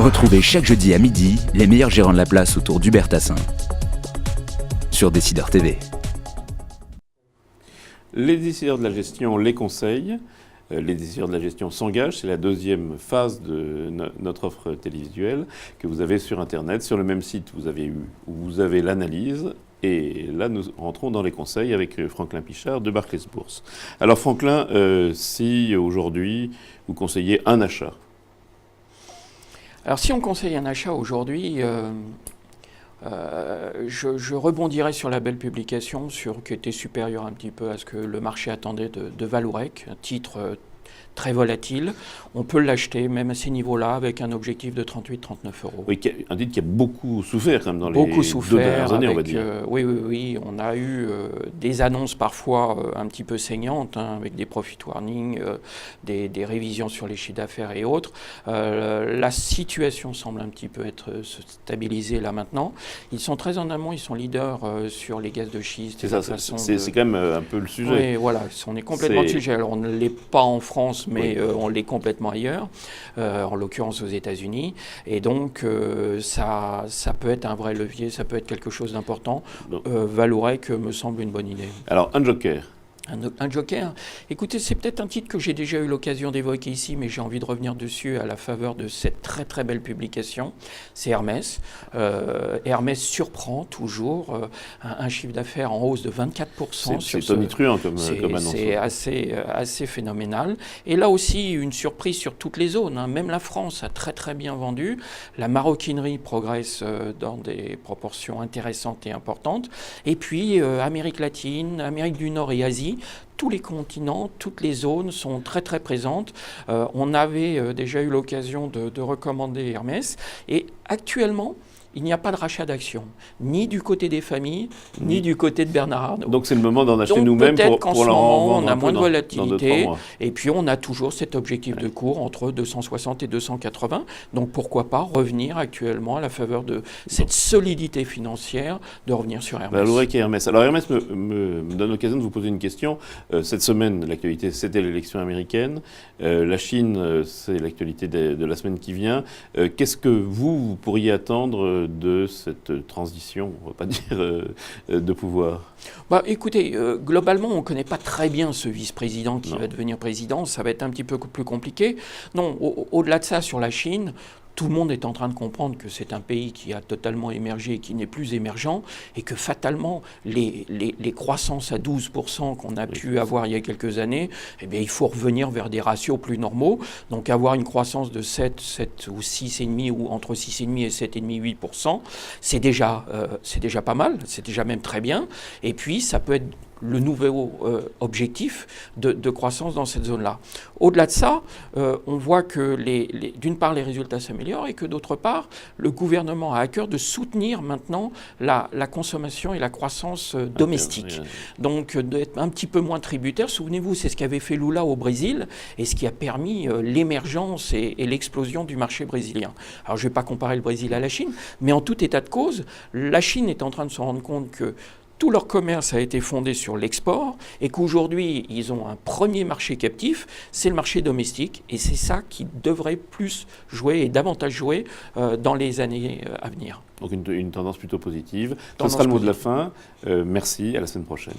Retrouvez chaque jeudi à midi les meilleurs gérants de la place autour d'Hubert Tassin sur Décideur TV. Les décideurs de la gestion les conseillent. Les décideurs de la gestion s'engagent. C'est la deuxième phase de notre offre télévisuelle que vous avez sur Internet. Sur le même site, vous avez l'analyse. Et là, nous rentrons dans les conseils avec Franklin Pichard de Barclays Bourse. Alors Franklin, si aujourd'hui vous conseillez un achat. Alors si on conseille un achat aujourd'hui, je rebondirai sur la belle publication qui était supérieure un petit peu à ce que le marché attendait de Vallourec, un titre très volatile. On peut l'acheter même à ces niveaux-là avec un objectif de 38-39 euros. Oui, un titre qui a beaucoup souffert quand même dans les deux dernières années, on va dire. Oui. On a eu des annonces parfois un petit peu saignantes, avec des profit warnings, des révisions sur les chiffres d'affaires et autres. La situation semble un petit peu se stabiliser là maintenant. Ils sont très en amont, ils sont leaders sur les gaz de schiste. C'est quand même un peu le sujet. Oui, voilà, on est complètement le sujet. Alors on ne l'est pas en France, mais on l'est complètement ailleurs, en l'occurrence aux États-Unis. Et donc, ça peut être un vrai levier, ça peut être quelque chose d'important. Vallourec me semble une bonne idée. Alors, un joker. Un joker. Écoutez, c'est peut-être un titre que j'ai déjà eu l'occasion d'évoquer ici, mais j'ai envie de revenir dessus à la faveur de cette très très belle publication. C'est Hermès. Hermès surprend toujours un chiffre d'affaires en hausse de 24%. C'est tonitruant comme annonce. C'est assez phénoménal. Et là aussi, une surprise sur toutes les zones. Même la France a très très bien vendu. La maroquinerie progresse dans des proportions intéressantes et importantes. Et puis, Amérique latine, Amérique du Nord et Asie, tous les continents, toutes les zones sont très très présentes. On avait déjà eu l'occasion de recommander Hermès. Et actuellement, il n'y a pas de rachat d'actions, ni du côté des familles, ni du côté de Bernard Arnault. Donc c'est le moment d'en acheter nous-mêmes pour leur en vendre. On a moins de volatilité, dans et puis on a toujours cet objectif de cours entre 260 et 280. Donc pourquoi pas revenir actuellement à la faveur de cette solidité financière, de revenir sur Hermès. Vallourec et Hermès. Alors Hermès me donne l'occasion de vous poser une question. Cette semaine, l'actualité, c'était l'élection américaine. La Chine, c'est l'actualité de la semaine qui vient. Qu'est-ce que vous pourriez attendre de cette transition, on ne va pas dire, de pouvoir? Écoutez, globalement, on ne connaît pas très bien ce vice-président qui va devenir président. Ça va être un petit peu plus compliqué. Non, au-delà de ça, sur la Chine, tout le monde est en train de comprendre que c'est un pays qui a totalement émergé et qui n'est plus émergent, et que fatalement, les croissances à 12% qu'on a pu avoir il y a quelques années, eh bien, il faut revenir vers des ratios plus normaux. Donc avoir une croissance de 7 ou 6,5, ou entre 6,5 et 7,5, 8%, c'est déjà pas mal, c'est déjà même très bien. Et puis, ça peut être le nouveau objectif de croissance dans cette zone-là. Au-delà de ça, on voit que d'une part, les résultats s'améliorent, et que d'autre part, le gouvernement a à cœur de soutenir maintenant la consommation et la croissance domestique. Donc, d'être un petit peu moins tributaire. Souvenez-vous, c'est ce qu'avait fait Lula au Brésil, et ce qui a permis l'émergence et l'explosion du marché brésilien. Alors, je ne vais pas comparer le Brésil à la Chine, mais en tout état de cause, la Chine est en train de se rendre compte que tout leur commerce a été fondé sur l'export, et qu'aujourd'hui, ils ont un premier marché captif, c'est le marché domestique, et c'est ça qui devrait plus jouer et davantage jouer dans les années à venir. Donc une tendance plutôt positive. Ce sera le mot de la fin. Merci, à la semaine prochaine.